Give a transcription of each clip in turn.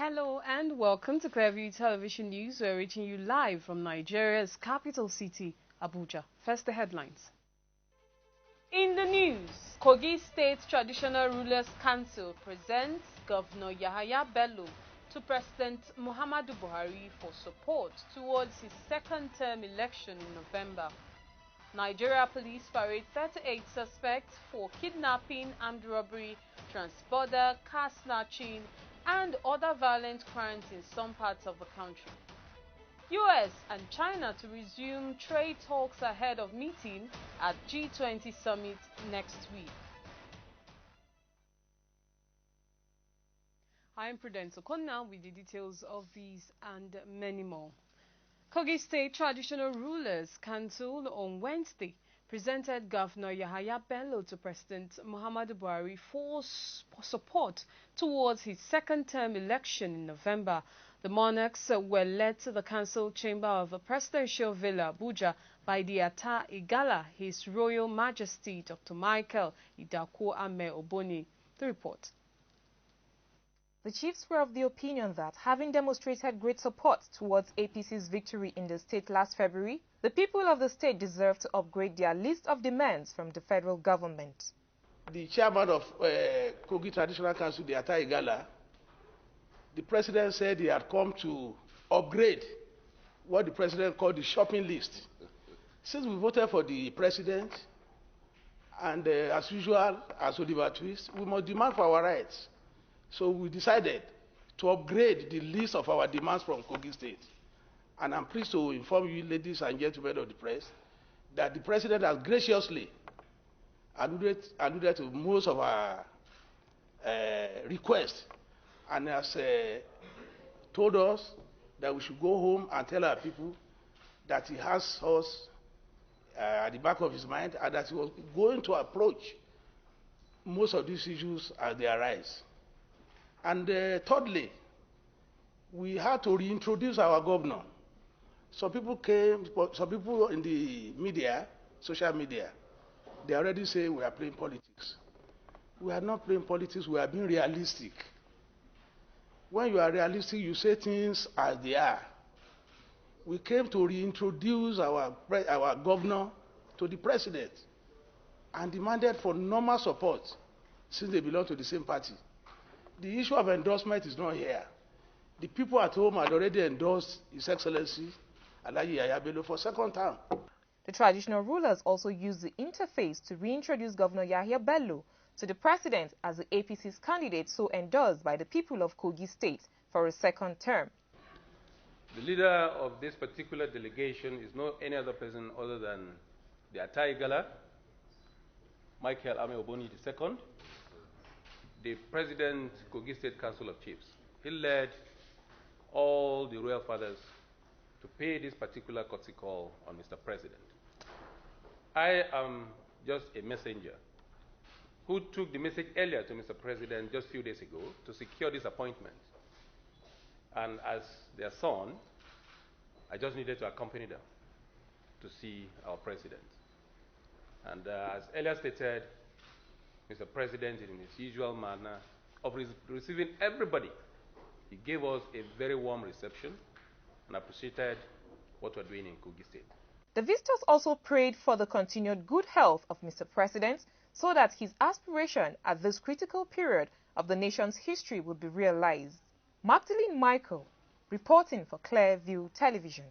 Hello and welcome to Clearview Television News. We're reaching you live from Nigeria's capital city, Abuja. First, the headlines. In the news, Kogi State Traditional Rulers Council presents Governor Yahaya Bello to President Muhammadu Buhari for support towards his second-term election in November. Nigeria police parade 38 suspects for kidnapping, armed robbery, transborder, car snatching, and other violent crimes in some parts of the country. US and China to resume trade talks ahead of meeting at G20 summit next week. I am Prudence Okonna with the details of these and many more. Kogi State Traditional Rulers Council on Wednesday presented Governor Yahaya Bello to President Muhammadu Buhari for support towards his second-term election in November. The monarchs were led to the council chamber of the Presidential Villa, Abuja, by the Ata Igala, His Royal Majesty Dr. Michael Idako Ame Oboni. The report. The chiefs were of the opinion that, having demonstrated great support towards APC's victory in the state last February, the people of the state deserve to upgrade their list of demands from the federal government. The chairman of Kogi Traditional Council, the Ata Igala, the president said he had come to upgrade what the president called the shopping list. Since we voted for the president, and as usual, as Oliver Twist, we must demand for our rights. So we decided to upgrade the list of our demands from Kogi State. And I'm pleased to inform you, ladies and gentlemen of the press, that the president has graciously alluded to most of our requests and has told us that we should go home and tell our people that he has us at the back of his mind and that he was going to approach most of these issues as they arise. And thirdly, we had to reintroduce our governor. Some people in the media, social media, they already say we are playing politics. We are not playing politics, we are being realistic. When you are realistic, you say things as they are. We came to reintroduce our governor to the president and demanded for normal support since they belong to the same party. The issue of endorsement is not here. The people at home had already endorsed His Excellency Alhaji Yahaya Bello for second term. The traditional rulers also used the interface to reintroduce Governor Yahaya Bello to the president as the APC's candidate so endorsed by the people of Kogi State for a second term. The leader of this particular delegation is no any other person other than the Ata Igala, Michael Ame Oboni II, the President, Kogi State Council of Chiefs. He led all the royal fathers to pay this particular courtesy call on Mr. President. I am just a messenger who took the message earlier to Mr. President just a few days ago to secure this appointment. And as their son, I just needed to accompany them to see our president. And as earlier stated, Mr. President, in his usual manner of receiving everybody, he gave us a very warm reception and appreciated what we're doing in Kogi State. The visitors also prayed for the continued good health of Mr. President so that his aspiration at this critical period of the nation's history would be realized. Magdalene Michael, reporting for Clearview Television.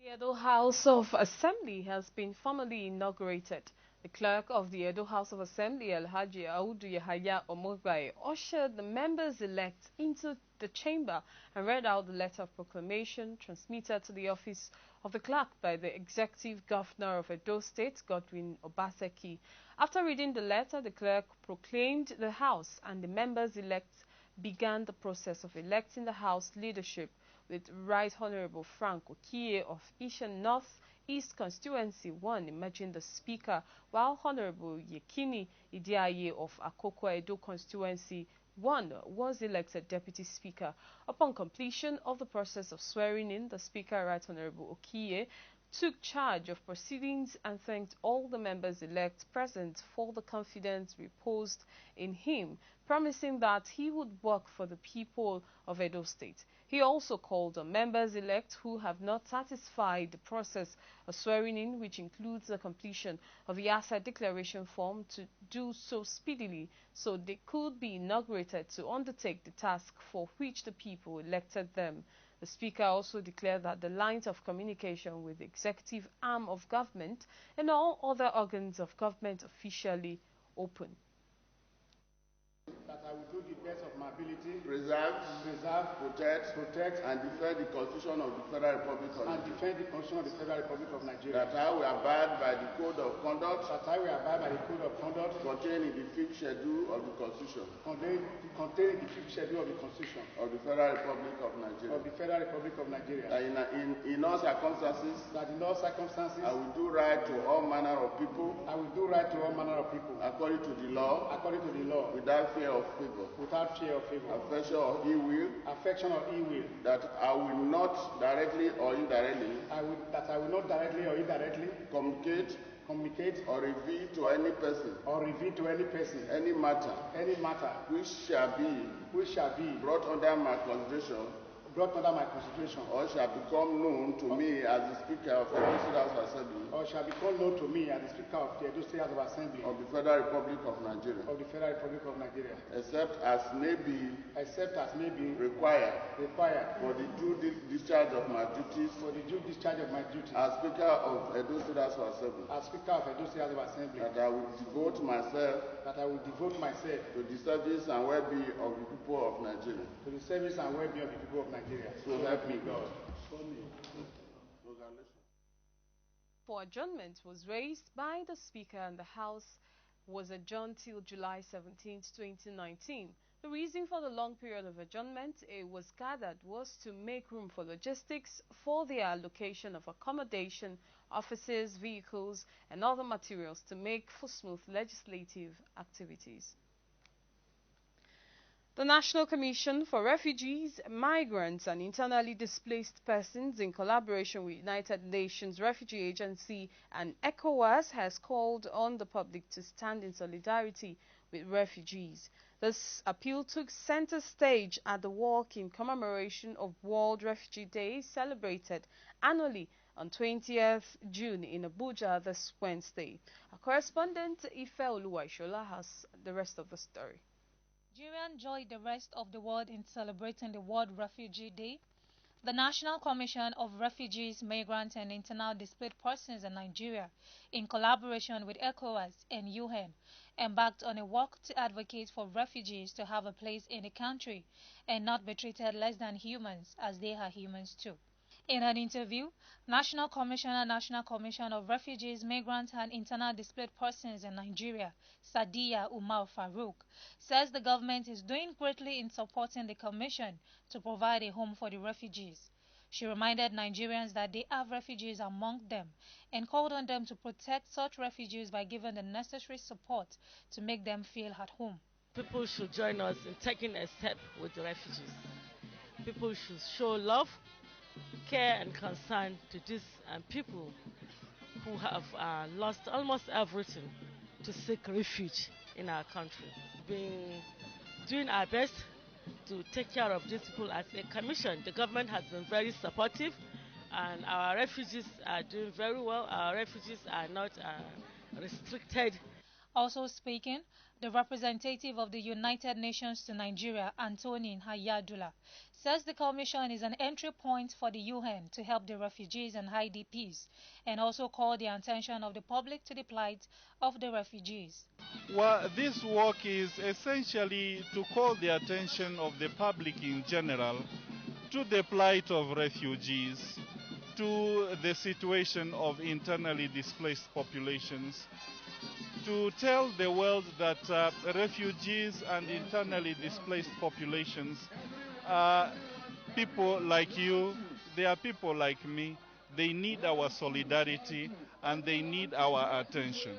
The Edo House of Assembly has been formally inaugurated. The clerk of the Edo House of Assembly, Alhaji Audu Yahaya Omogbaye, ushered the members-elect into the chamber and read out the letter of proclamation transmitted to the office of the clerk by the Executive Governor of Edo State, Godwin Obaseki. After reading the letter, the clerk proclaimed the House and the members-elect began the process of electing the House leadership with Right Honorable Frank Okiye of Ishan North East Constituency 1 emerging the Speaker, while Honorable Yekini Idiaye of Akoko Edo Constituency 1 was elected Deputy Speaker. Upon completion of the process of swearing in, the Speaker, Right Honorable Okiye, took charge of proceedings and thanked all the members-elect present for the confidence reposed in him, promising that he would work for the people of Edo State. He also called on members-elect who have not satisfied the process of swearing-in, which includes the completion of the asset declaration form, to do so speedily so they could be inaugurated to undertake the task for which the people elected them. The Speaker also declared that the lines of communication with the executive arm of government and all other organs of government officially open. That I will do the best of my ability. Preserve, protect, and defend the Constitution of the Federal Republic of Nigeria. And defend the Constitution of the Federal Republic of Nigeria. That I will abide by the Code of Conduct. That I will abide by the Code of Conduct. Contained in the 5th Schedule of the Constitution. Contained in the 5th Schedule of the Constitution. Of the Federal Republic of Nigeria. Of the Federal Republic of Nigeria. In all circumstances. That in all circumstances. I will do right to all manner of people. I will do right to all manner of people. According to the law. According to the law. Without fear of favor. Without fear of favor. Affection or ill will. Affection or ill will. That I will not directly or indirectly. That I will not directly or indirectly. Communicate or reveal to any person. Any matter. Which shall be brought under my consideration. Or shall become known to me as the Speaker of the Edo State House of Assembly. Or shall become known to me as the Speaker of the Edo State House of Assembly. Of the Federal Republic of Nigeria. Of the Federal Republic of Nigeria. Except as may be required. For the due discharge of my duties. As Speaker of Edo State House of Assembly. That I will devote myself. To the service and well-being of the people of Nigeria. So help me God. For adjournment was raised by the Speaker, and the House was adjourned till July 17, 2019. The reason for the long period of adjournment, it was gathered, was to make room for logistics for the allocation of accommodation, offices, vehicles, and other materials to make for smooth legislative activities. The National Commission for Refugees, Migrants and Internally Displaced Persons, in collaboration with United Nations Refugee Agency and ECOWAS, has called on the public to stand in solidarity with refugees. This appeal took center stage at the walk in commemoration of World Refugee Day, celebrated annually on 20th June in Abuja this Wednesday. Our correspondent Ife Oluwaishola has the rest of the story. Nigeria joined the rest of the world in celebrating the World Refugee Day. The National Commission of Refugees, Migrants and Internally Displaced Persons in Nigeria, in collaboration with ECOWAS and UN, embarked on a work to advocate for refugees to have a place in the country and not be treated less than humans, as they are humans too. In an interview, National Commission of Refugees, Migrants and Internally Displaced Persons in Nigeria, Sadiya Umar Farouk, says the government is doing greatly in supporting the Commission to provide a home for the refugees. She reminded Nigerians that they have refugees among them and called on them to protect such refugees by giving the necessary support to make them feel at home. People should join us in taking a step with the refugees. People should show love, care and concern to these people who have lost almost everything to seek refuge in our country. Doing our best to take care of these people as a commission. The government has been very supportive and our refugees are doing very well. Our refugees are not restricted. Also speaking, the representative of the United Nations to Nigeria, Antonin Hayadula, says the Commission is an entry point for the UN to help the refugees and IDPs, and also called the attention of the public to the plight of the refugees. Well, this work is essentially to call the attention of the public in general to the plight of refugees, to the situation of internally displaced populations, to tell the world that refugees and internally displaced populations are people like you, they are people like me, they need our solidarity and they need our attention.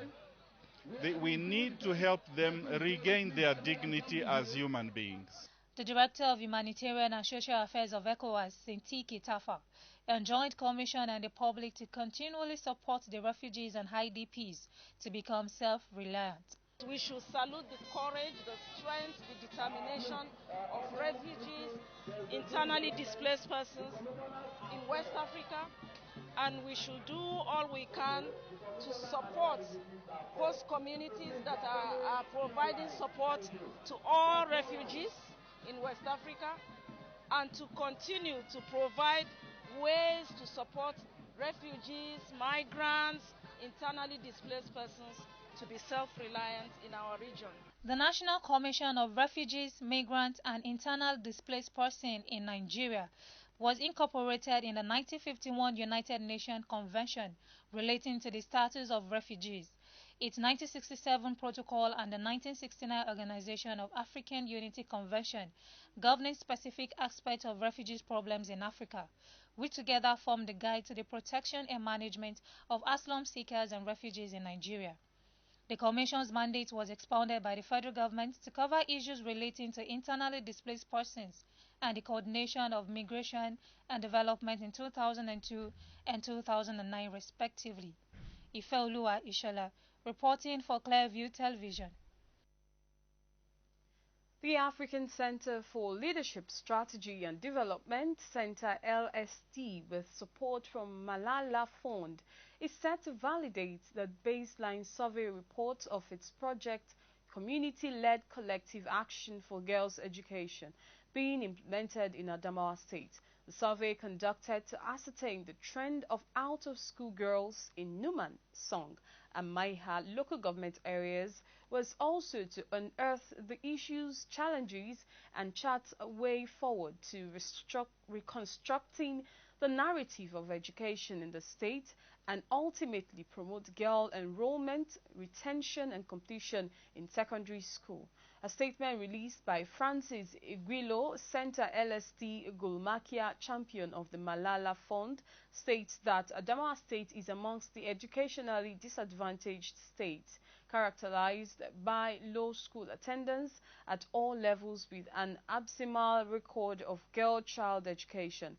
We need to help them regain their dignity as human beings. The Director of Humanitarian and Social Affairs of ECOWAS, Sintiki Tafa, enjoined Commission and the public to continually support the refugees and IDPs to become self-reliant. We should salute the courage, the strength, the determination of refugees, internally displaced persons in West Africa, and we should do all we can to support host communities that are providing support to all refugees in West Africa, and to continue to provide ways to support refugees, migrants, internally displaced persons to be self-reliant in our region. The National Commission of Refugees, Migrants and Internal Displaced Persons in Nigeria was incorporated in the 1951 United Nations Convention relating to the status of refugees, its 1967 Protocol and the 1969 Organization of African Unity Convention governing specific aspects of refugees' problems in Africa, which together form the guide to the protection and management of asylum seekers and refugees in Nigeria. The Commission's mandate was expounded by the federal government to cover issues relating to internally displaced persons and the coordination of migration and development in 2002 and 2009 respectively. Ifeoluwa Ishola, reporting for Clearview Television. The African Center for Leadership Strategy and Development, Center LSD, with support from Malala Fund, is set to validate the baseline survey report of its project Community-Led Collective Action for Girls' Education being implemented in Adamawa State. The survey conducted to ascertain the trend of out-of-school girls in Numan, Song, and Maiha local government areas was also to unearth the issues, challenges, and chart a way forward to reconstructing the narrative of education in the state and ultimately promote girl enrollment, retention, and completion in secondary school. A statement released by Francis Iguilo, Center LSD Gulmakia champion of the Malala Fund, states that Adamawa State is amongst the educationally disadvantaged states, characterized by low school attendance at all levels with an abysmal record of girl-child education.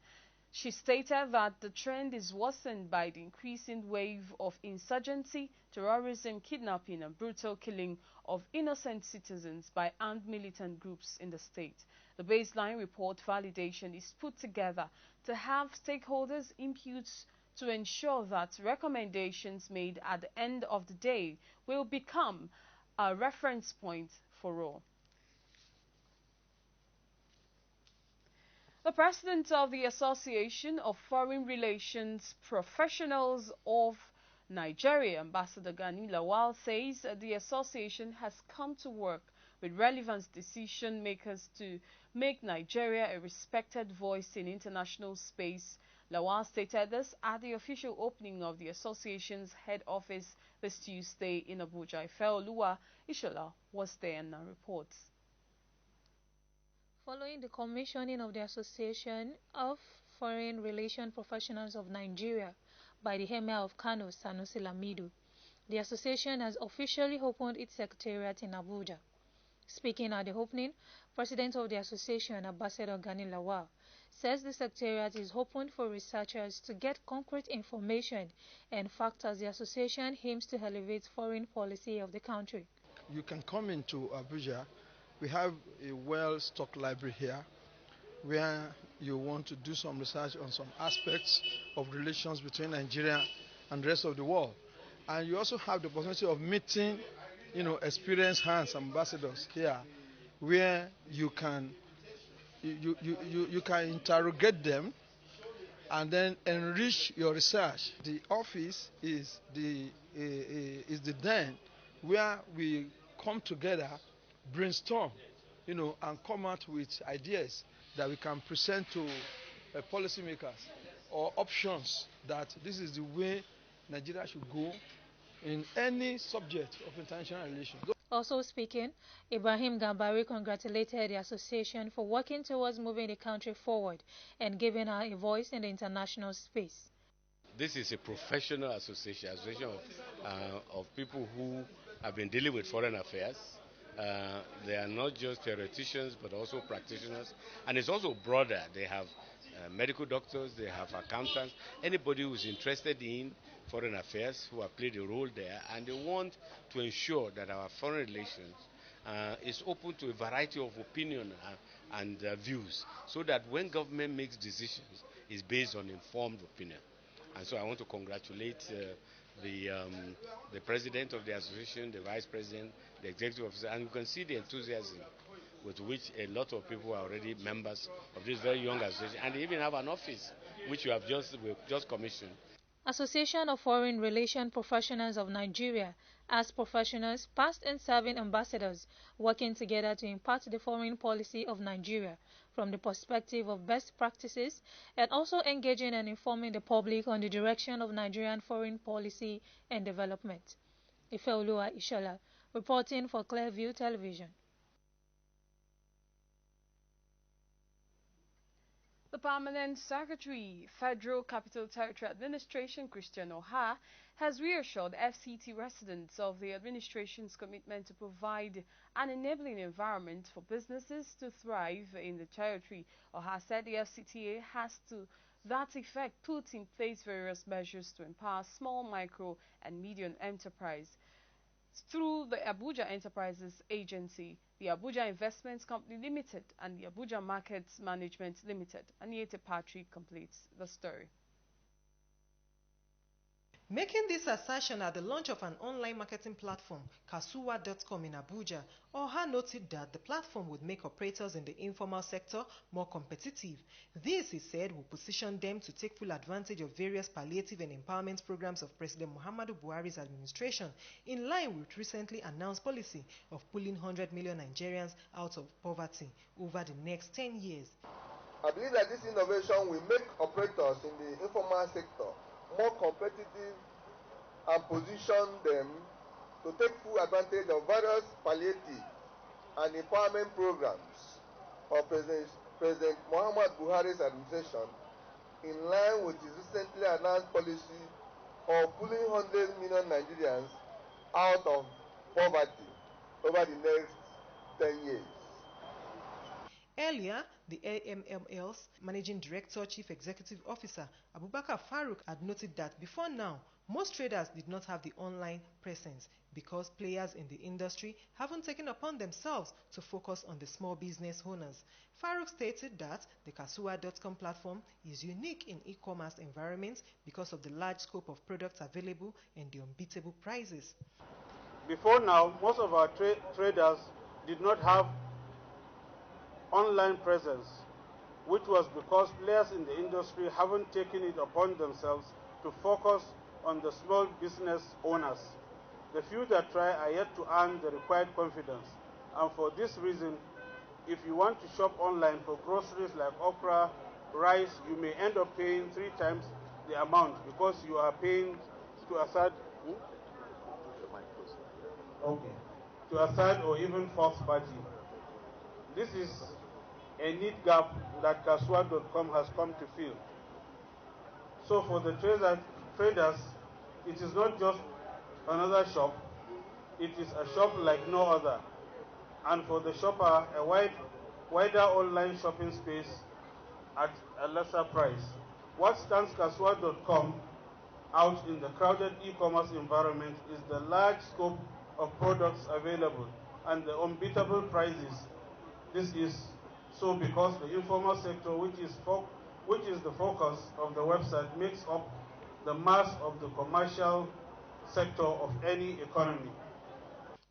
She stated that the trend is worsened by the increasing wave of insurgency, terrorism, kidnapping and brutal killing of innocent citizens by armed militant groups in the state. The baseline report validation is put together to have stakeholders' inputs to ensure that recommendations made at the end of the day will become a reference point for all. The president of the Association of Foreign Relations Professionals of Nigeria, Ambassador Gani Lawal, says the association has come to work with relevant decision makers to make Nigeria a respected voice in international space. Lawal stated this at the official opening of the association's head office this Tuesday in Abuja. Ifeoluwa Ishola was there and now reports. Following the commissioning of the Association of Foreign Relations Professionals of Nigeria by the Emir of Kano, Sanusi Lamido, the association has officially opened its secretariat in Abuja. Speaking at the opening, President of the association, Ambassador Gani Lawal, says the secretariat is open for researchers to get concrete information and facts as the association aims to elevate foreign policy of the country. You can come into Abuja. We have a well-stocked library here where you want to do some research on some aspects of relations between Nigeria and the rest of the world. And you also have the opportunity of meeting, experienced hands, ambassadors here, where you can interrogate them and then enrich your research. The office is the den where we come together, brainstorm, and come out with ideas that we can present to policymakers or options that this is the way Nigeria should go in any subject of international relations. Also speaking, Ibrahim Gambari congratulated the association for working towards moving the country forward and giving her a voice in the international space. This is a professional association of people who have been dealing with foreign affairs. They are not just theoreticians but also practitioners, and it's also broader. They have medical doctors, they have accountants, anybody who's interested in foreign affairs who have played a role there, and they want to ensure that our foreign relations is open to a variety of opinion and views, so that when government makes decisions, it's based on informed opinion. And so I want to congratulate the president of the association, the vice president, the executive officer, and you can see the enthusiasm with which a lot of people are already members of this very young association, and they even have an office which we've just commissioned. Association of Foreign Relation Professionals of Nigeria, as professionals, past and serving ambassadors, working together to impact the foreign policy of Nigeria from the perspective of best practices, and also engaging and informing the public on the direction of Nigerian foreign policy and development. Ifeoluwa Ishola, reporting for Clearview Television. The Permanent Secretary, Federal Capital Territory Administration, Christian Oha, has reassured FCT residents of the administration's commitment to provide an enabling environment for businesses to thrive in the territory. Oha said the FCTA has to that effect put in place various measures to empower small, micro and medium enterprise through the Abuja Enterprises Agency, the Abuja Investments Company Limited, and the Abuja Markets Management Limited. Aniete Patrick completes the story. Making this assertion at the launch of an online marketing platform, Kasuwa.com in Abuja, Oha noted that the platform would make operators in the informal sector more competitive. This, he said, will position them to take full advantage of various palliative and empowerment programs of President Muhammadu Buhari's administration, in line with recently announced policy of pulling 100 million Nigerians out of poverty over the next 10 years. I believe that this innovation will make operators in the informal sector more competitive and position them to take full advantage of various palliative and empowerment programs of President Muhammad Buhari's administration, in line with his recently announced policy of pulling 100 million Nigerians out of poverty over the next 10 years. Earlier, the AMML's Managing Director, Chief Executive Officer Abubakar Farouk had noted that before now, most traders did not have the online presence because players in the industry haven't taken upon themselves to focus on the small business owners. Farouk stated that the Kasuwa.com platform is unique in e-commerce environments because of the large scope of products available and the unbeatable prices. Before now, most of our traders did not have online presence, which was because players in the industry haven't taken it upon themselves to focus on the small business owners. The few that try are yet to earn the required confidence, and for this reason, if you want to shop online for groceries like okra, rice, you may end up paying 3 times the amount because you are paying to a third, to a third or even fourth party. This is a need gap that Kasuwa.com has come to fill. So for the traders, it is not just another shop, it is a shop like no other. And for the shopper, a wider online shopping space at a lesser price. What stands Kasuwa.com out in the crowded e-commerce environment is the large scope of products available and the unbeatable prices. This is so because the informal sector, which is the focus of the website, makes up the mass of the commercial sector of any economy.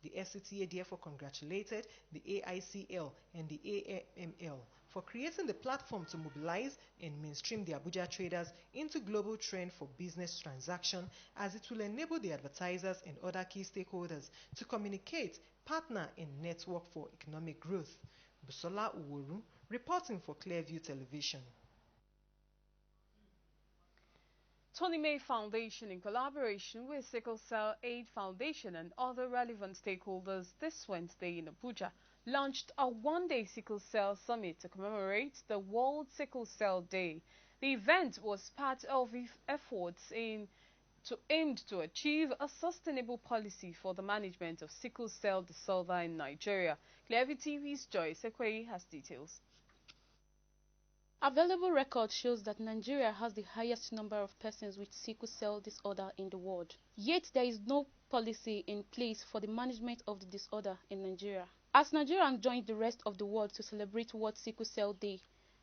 The FCTA therefore congratulated the AICL and the AMML for creating the platform to mobilize and mainstream the Abuja traders into global trend for business transaction, as it will enable the advertisers and other key stakeholders to communicate, partner, and network for economic growth. Busola Uworu, reporting for Clearview Television. Tony May Foundation, in collaboration with Sickle Cell Aid Foundation and other relevant stakeholders this Wednesday in Abuja, launched a one-day Sickle Cell Summit to commemorate the World Sickle Cell Day. The event was part of efforts aimed to achieve a sustainable policy for the management of sickle cell disorder in Nigeria. Clearview TV's Joy Sekwei has details. Available record shows that Nigeria has the highest number of persons with sickle cell disorder in the world. Yet there is no policy in place for the management of the disorder in Nigeria. As Nigeria joined the rest of the world to celebrate World Sickle Cell Day,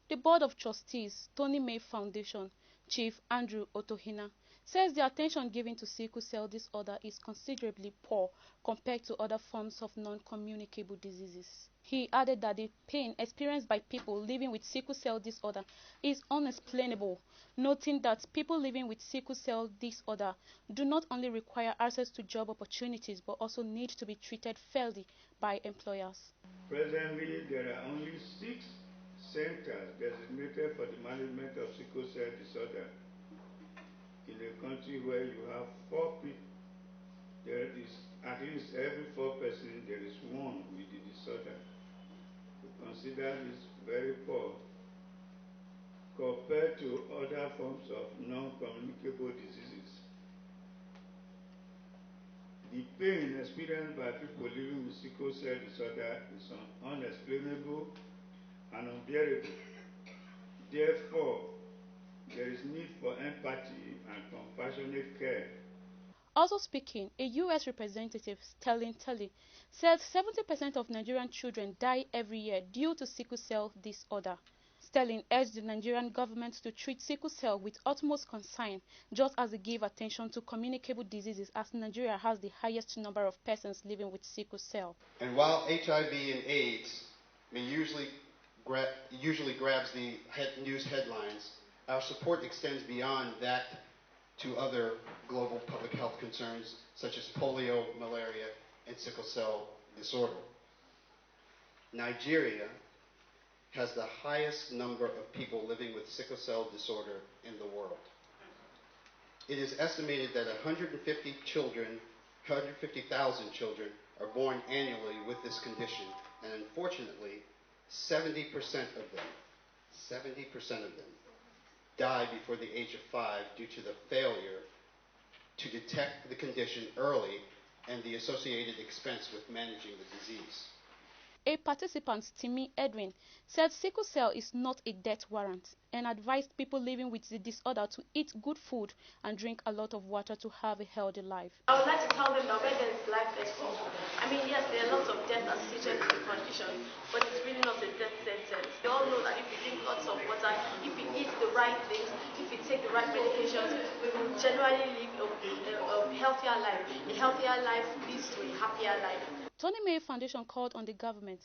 the Board of Trustees, Tony May Foundation, Chief Andrew Otohina, says the attention given to sickle cell disorder is considerably poor compared to other forms of non-communicable diseases. He added that the pain experienced by people living with sickle cell disorder is unexplainable, noting that people living with sickle cell disorder do not only require access to job opportunities but also need to be treated fairly by employers. Presently, there are only 6 centers designated for the management of sickle cell disorder. In a country where you have 4 people, there is at least every 4 persons there is one with the disorder. We consider this very poor compared to other forms of non-communicable diseases. The pain experienced by people living with sickle cell disorder is unexplainable and unbearable. Therefore, there is need for empathy and compassionate care. Also speaking, a U.S. representative, Sterling Tully, said 70% of Nigerian children die every year due to sickle cell disorder. Sterling urged the Nigerian government to treat sickle cell with utmost concern, just as they give attention to communicable diseases, as Nigeria has the highest number of persons living with sickle cell. And while HIV and AIDS usually grabs the news headlines, our support extends beyond that to other global public health concerns such as polio, malaria, and sickle cell disorder. Nigeria has the highest number of people living with sickle cell disorder in the world. It is estimated that 150,000 children are born annually with this condition, and unfortunately, 70% of them die before the age of 5 due to the failure to detect the condition early and the associated expense with managing the disease. A participant, Timmy Edwin, said sickle cell is not a death warrant and advised people living with the disorder to eat good food and drink a lot of water to have a healthy life. I would like to tell them that where there is life, there's hope. I mean, yes, there are lots of death associated with the condition, but it's really not a death sentence. We all know that if you drink lots of water, if you eat the right things, if you take the right medications, we will generally live a healthier life. A healthier life leads to a happier life. Tony May Foundation called on the government,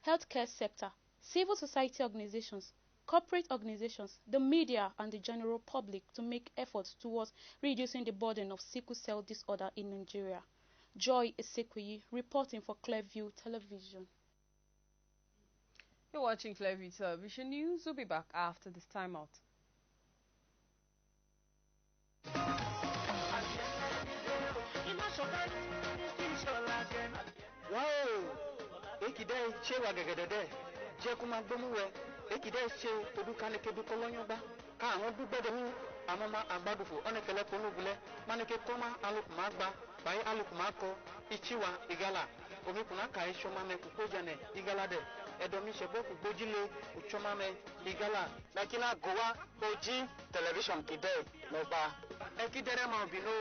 healthcare sector, civil society organizations, corporate organizations, the media and the general public to make efforts towards reducing the burden of sickle cell disorder in Nigeria. Joy Esekweyi reporting for Clearview Television. You're watching Clearview Television News. We'll be back after this timeout. Ekide ṣe wa gẹ̀gẹ̀dẹ̀dẹ̀ jẹ́ kó máa gbómú wẹ̀ ekide ṣe todúkalẹ̀ kebi kọ́lọ́yọ́gbá ká àwọn dúgbẹ́dẹ̀ mú àwọn ọmọ àgbàdùfò ọ̀nẹ́kẹ̀lẹ́ polúbulẹ̀ mánìkẹ́ kọ́má alùpùpù gba báyìí alùpùpù kọ ìchíwa ìgalà omikùnà ká ìṣọ́mọ́mẹ́ kúkójanẹ̀ ìgalà dẹ̀ ẹ̀dọ̀mí ṣẹ̀bọ́kù gbójúlé ìṣọ́mọ́mẹ́ ìgalà nàkínà gòwá ojí tẹlifíṣàn kìdẹ́ lọ́gbà ẹ̀kídẹ́rẹ́ máa bínú.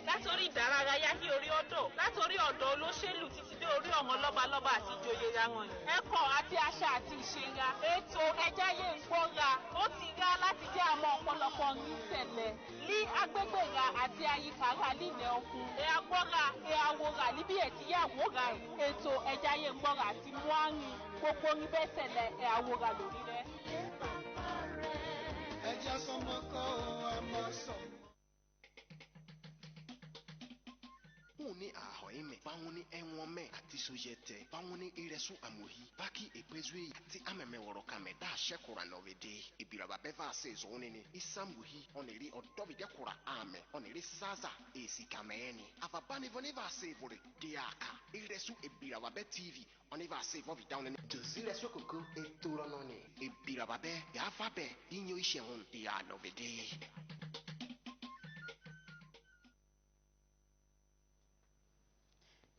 Látòrí ìdárayá ní orí ọ̀dọ̀ látòrí ọ̀dọ̀ olóṣèlú títí dé orí ọ̀hún lọ́balọ́ba àti ìjòyè ya wọn. Ẹ̀kọ́ àti àṣà àti ìṣẹ̀ra ètò ẹ̀jáyé ìgbọ́ra ó ti rá láti jẹ́ àmọ́ ọ̀pọ̀lọpọ̀ ní ìṣẹ̀lẹ̀ ní agbègbè ra àti àyíká ra nílẹ̀ ọkùn. Ẹ agbọ́ra ẹ awora níbi ẹ̀tíyàwó ra ètò ẹ̀jáyé ìgbọ́ra àti muhari gbogbo níbẹ̀ ṣẹlẹ̀ ẹ awora lórí rẹ̀. Ẹja sọmọ kọ́ àmọ́ sọmọ. Wọ́n ní àhọ́ ìmẹ̀ báwọn ní ẹ̀wọ̀n mẹ́ àti sojẹ́tẹ̀ báwọn ní ìrẹsùn àmọ̀hí bákì èpèzú èyí tí àmẹ̀mẹ̀ wọ̀rọ̀ kàmẹ̀ dá àṣẹkùrà lọ́wọ́dẹ́ ìbìràbà bẹ́fà ṣe ìzòwò nínú ìsàmùhí ọ̀nẹ̀rí ọ̀dọ́bìdẹ́kùrà àmẹ̀ ọ̀nẹ̀rí sáza èsì kàmẹ́ẹ̀ni àfàbánifọ̀nìfà ṣe ìbòrè dé àkà ìrẹsùn ìbìràbà bẹ́ tv ọ̀nìfà ṣe ìfọ̀fì dáwọn ní. dòzírẹsùn kòkó ètò rọ̀nà ni ìbìràbà bẹ́ yàáfà bẹ́ yíyan ìṣẹ̀hún ìyá lọ́wọ́dẹ́.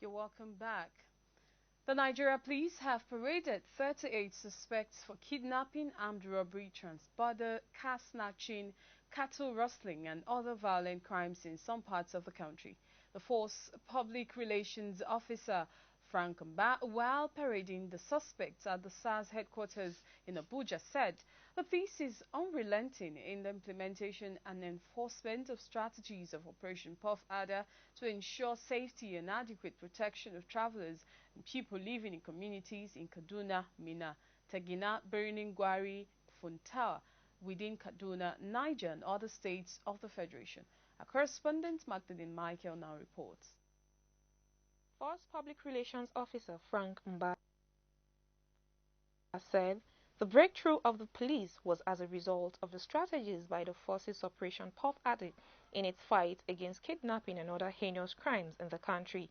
You're welcome back. The Nigeria police have paraded 38 suspects for kidnapping, armed robbery, transborder, car snatching, cattle rustling and other violent crimes in some parts of the country. The force public relations officer Frank Mba, while parading the suspects at the SARS headquarters in Abuja, said the police is unrelenting in the implementation and enforcement of strategies of Operation Puff Adder to ensure safety and adequate protection of travelers and people living in communities in Kaduna, Minna, Tegina, Birnin, Gwari, Funtua, within Kaduna, Niger and other states of the Federation. Our correspondent Magdalene Michael now reports. Force Public Relations Officer Frank Mba said the breakthrough of the police was as a result of the strategies by the force's Operation Puff Adder in its fight against kidnapping and other heinous crimes in the country.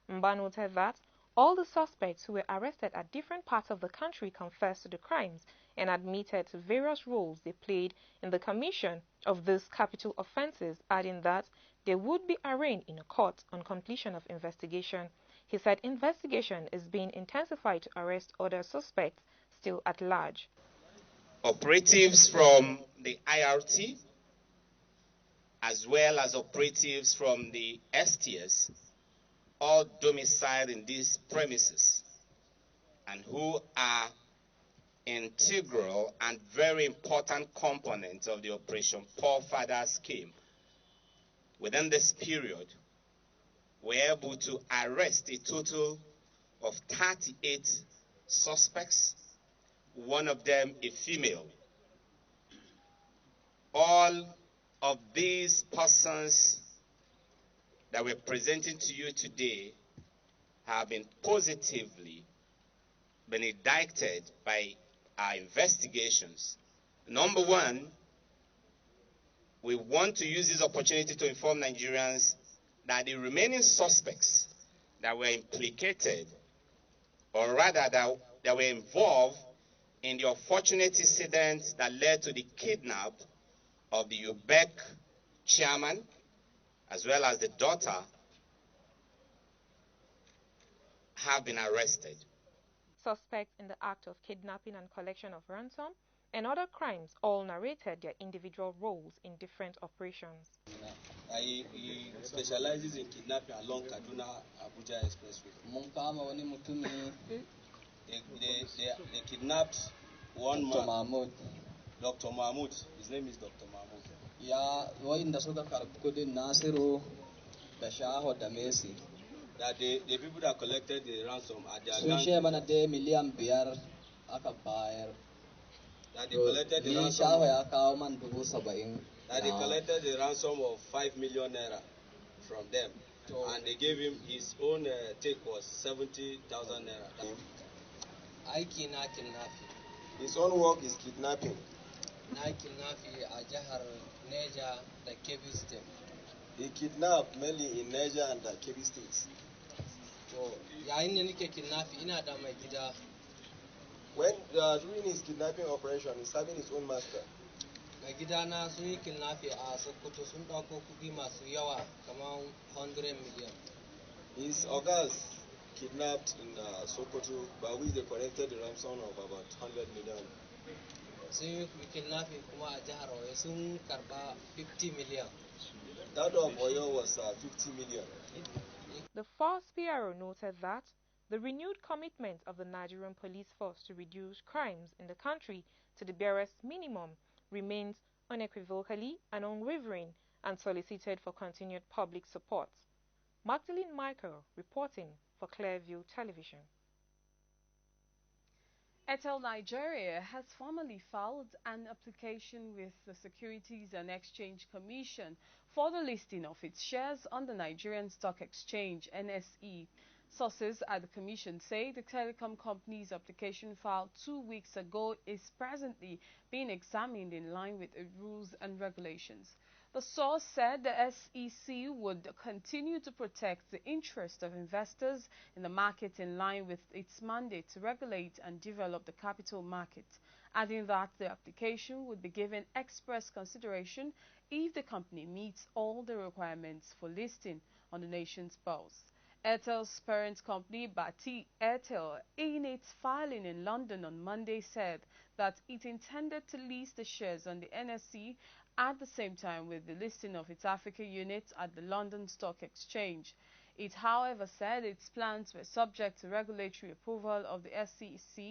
Mba noted that all the suspects who were arrested at different parts of the country confessed to the crimes and admitted to various roles they played in the commission of these capital offences, adding that they would be arraigned in a court on completion of investigation. He said investigation is being intensified to arrest other suspects still at large. Operatives from the IRT as well as operatives from the STS, all domiciled in these premises and who are integral and very important components of the Operation Paul Father scheme. Within this period, we were able to arrest a total of 38 suspects, one of them a female. All of these persons that we're presenting to you today have been positively been indicted by our investigations. Number one, we want to use this opportunity to inform Nigerians that the remaining suspects that were implicated, or rather that were involved in the unfortunate incident that led to the kidnap of the UBEC chairman, as well as the daughter, have been arrested. Suspects in the act of kidnapping and collection of ransom and other crimes all narrated their individual roles in different operations. He specializes in kidnapping along Kaduna-Abuja Expressway. They kidnapped one man, Dr. Mahmoud. His name is Dr. Mahmoud. Yeah, that the people that collected the ransom are their gang. That they collected the ransom. That they collected the ransom of 5 million naira from them, and they gave him his own take was 70,000 naira. His own work is kidnapping. He kidnapped mainly in Niger and Kebbi states. When during his kidnapping operation, he's having his own master. His organs kidnapped in Sokoto, by which they collected the ransom of about 100 million. That of Oyo was 50 million. The force PRO noted that the renewed commitment of the Nigerian police force to reduce crimes in the country to the barest minimum remains unequivocally and unwavering and solicited for continued public support. Magdalene Michael reporting for Clearview Television. Airtel Nigeria has formally filed an application with the Securities and Exchange Commission for the listing of its shares on the Nigerian Stock Exchange (NSE). Sources at the Commission say the telecom company's application filed 2 weeks ago is presently being examined in line with the rules and regulations. The source said the SEC would continue to protect the interest of investors in the market in line with its mandate to regulate and develop the capital market, adding that the application would be given express consideration if the company meets all the requirements for listing on the nation's bourse. Airtel's parent company, Bharti Airtel, in its filing in London on Monday, said that it intended to list the shares on the NSE at the same time with the listing of its Africa unit at the London Stock Exchange. It, however, said its plans were subject to regulatory approval of the SEC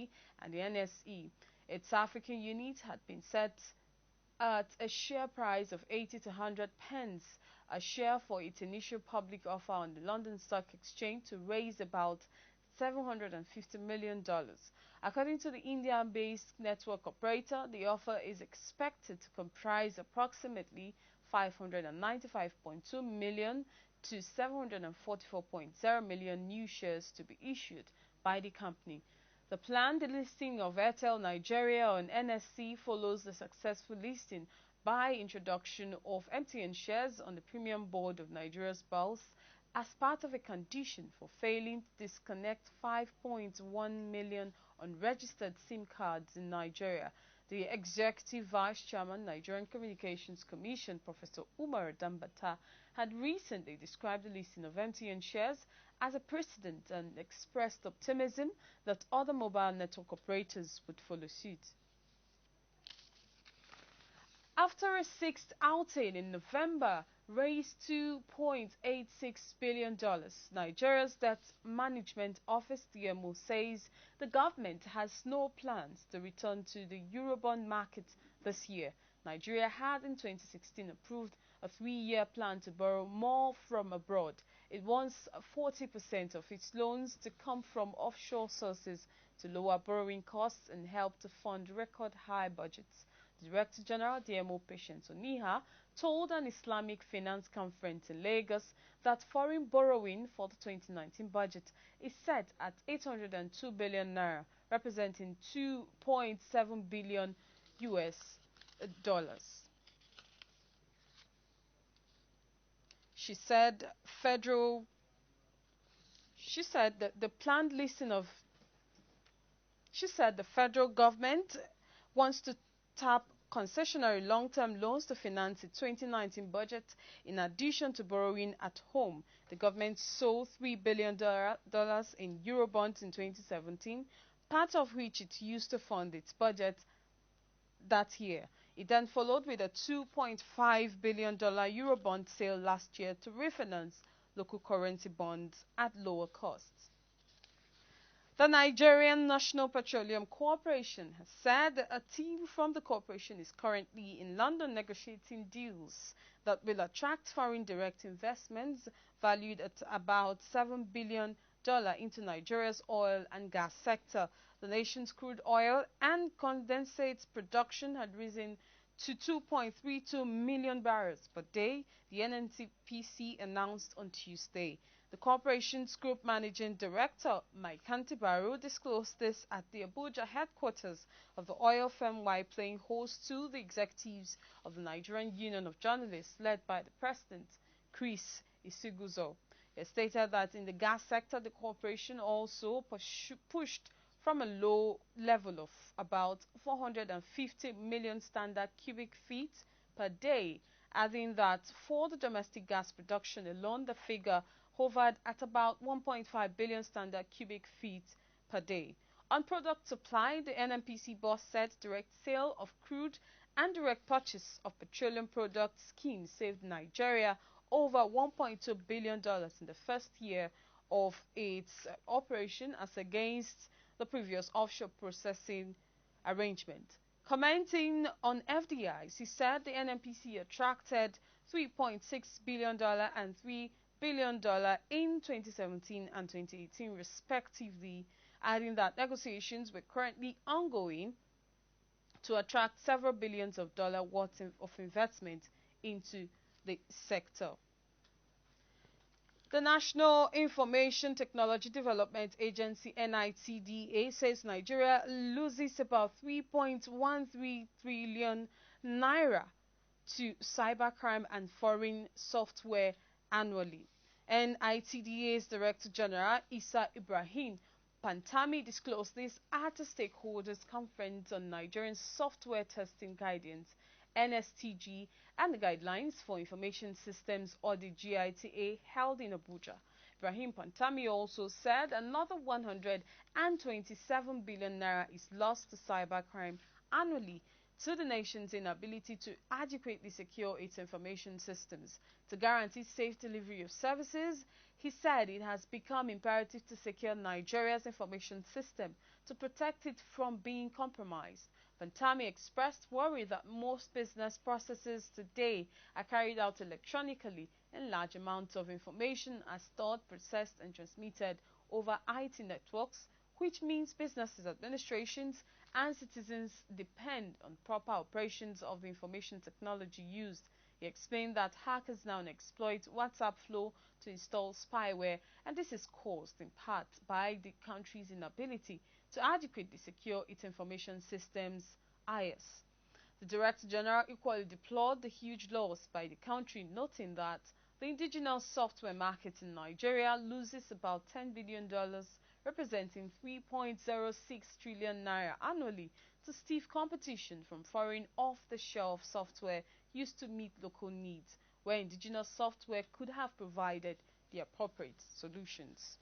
and the NSE. Its African unit had been set at a share price of 80 to 100 pence a share for its initial public offer on the London Stock Exchange to raise about $750 million. According to the Indian-based network operator, the offer is expected to comprise approximately 595.2 million to 744.0 million new shares to be issued by the company. The planned listing of Airtel Nigeria on NSE follows the successful listing by introduction of MTN shares on the Premium Board of Nigeria's Bourse as part of a condition for failing to disconnect 5.1 million unregistered SIM cards in Nigeria. The Executive Vice Chairman, Nigerian Communications Commission, Professor Umar Dambata, had recently described the listing of MTN shares as a precedent and expressed optimism that other mobile network operators would follow suit. After a sixth outing in November raised $2.86 billion, Nigeria's Debt Management Office DMO says the government has no plans to return to the Eurobond market this year. Nigeria had in 2016 approved a 3-year plan to borrow more from abroad. It wants 40% of its loans to come from offshore sources to lower borrowing costs and help to fund record high budgets. Director General DMO Patience Oniha told an Islamic finance conference in Lagos that foreign borrowing for the 2019 budget is set at 802 billion naira, representing 2.7 billion US dollars. She said that the planned listing of the federal government wants to tap concessionary long-term loans to finance its 2019 budget in addition to borrowing at home. The government sold $3 billion in Eurobonds in 2017, part of which it used to fund its budget that year. It then followed with a $2.5 billion Eurobond sale last year to refinance local currency bonds at lower costs. The Nigerian National Petroleum Corporation has said a team from the corporation is currently in London negotiating deals that will attract foreign direct investments valued at about $7 billion into Nigeria's oil and gas sector. The nation's crude oil and condensate production had risen to 2.32 million barrels per day, the NNPC announced on Tuesday. The corporation's group managing director, Mike Kantibaru, disclosed this at the Abuja headquarters of the oil firm while playing host to the executives of the Nigerian Union of Journalists, led by the president, Chris Isiguzo. It stated that in the gas sector, the corporation also pushed from a low level of about 450 million standard cubic feet per day, adding that for the domestic gas production alone, the figure hovered at about 1.5 billion standard cubic feet per day. On product supply, the NNPC boss said direct sale of crude and direct purchase of petroleum product schemes saved Nigeria over $1.2 billion in the first year of its operation as against the previous offshore processing arrangement. Commenting on FDIs, he said the NNPC attracted $3.6 billion and $3 billion in 2017 and 2018 respectively, adding that negotiations were currently ongoing to attract several billions of dollars worth of investment into the sector. The National Information Technology Development Agency, NITDA, says Nigeria loses about 3.13 trillion naira to cybercrime and foreign software annually. NITDA's Director General, Isa Ibrahim Pantami, disclosed this at a stakeholders conference on Nigerian software testing guidance, NSTG, and the Guidelines for Information Systems or the GITA held in Abuja. Ibrahim Pantami also said another 127 billion naira is lost to cybercrime annually to the nation's inability to adequately secure its information systems. To guarantee safe delivery of services, he said it has become imperative to secure Nigeria's information system to protect it from being compromised. Pantami expressed worry that most business processes today are carried out electronically and large amounts of information are stored, processed and transmitted over IT networks, which means businesses, administrations and citizens depend on proper operations of the information technology used. He explained that hackers now exploit WhatsApp flow to install spyware, and this is caused in part by the country's inability to adequately secure its information systems, IS. The Director General equally deplored the huge loss by the country, noting that the indigenous software market in Nigeria loses about $10 billion, representing 3.06 trillion naira annually, to stiff competition from foreign off-the-shelf software used to meet local needs, where indigenous software could have provided the appropriate solutions.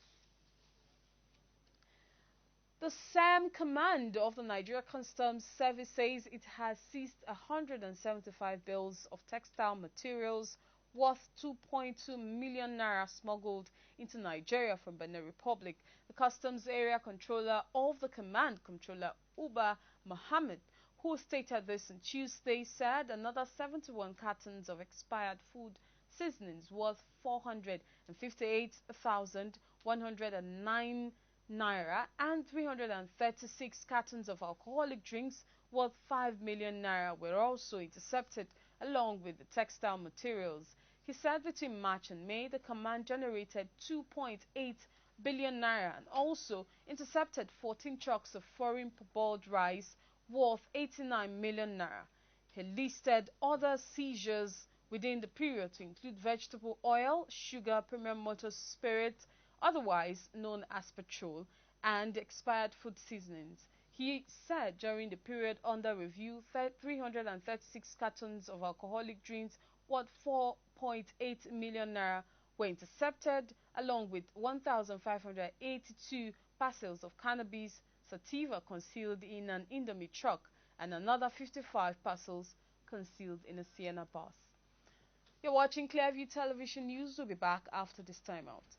The SAM Command of the Nigeria Customs Service says it has seized 175 bales of textile materials worth 2.2 million naira smuggled into Nigeria from Benin Republic. The Customs Area Controller of the Command, Controller Uba Mohammed, who stated this on Tuesday, said another 71 cartons of expired food seasonings worth 458,109 naira and 336 cartons of alcoholic drinks worth 5 million naira were also intercepted along with the textile materials. He said between March and May, the command generated 2.8 billion naira and also intercepted 14 trucks of foreign boiled rice worth 89 million naira. He listed other seizures within the period to include vegetable oil, sugar, premium motor spirit, otherwise known as petrol, and expired food seasonings. He said during the period under review, 336 cartons of alcoholic drinks worth 4.8 million naira were intercepted, along with 1,582 parcels of cannabis sativa concealed in an Indomie truck and another 55 parcels concealed in a Sienna bus. You're watching Clearview Television News. We'll be back after this timeout.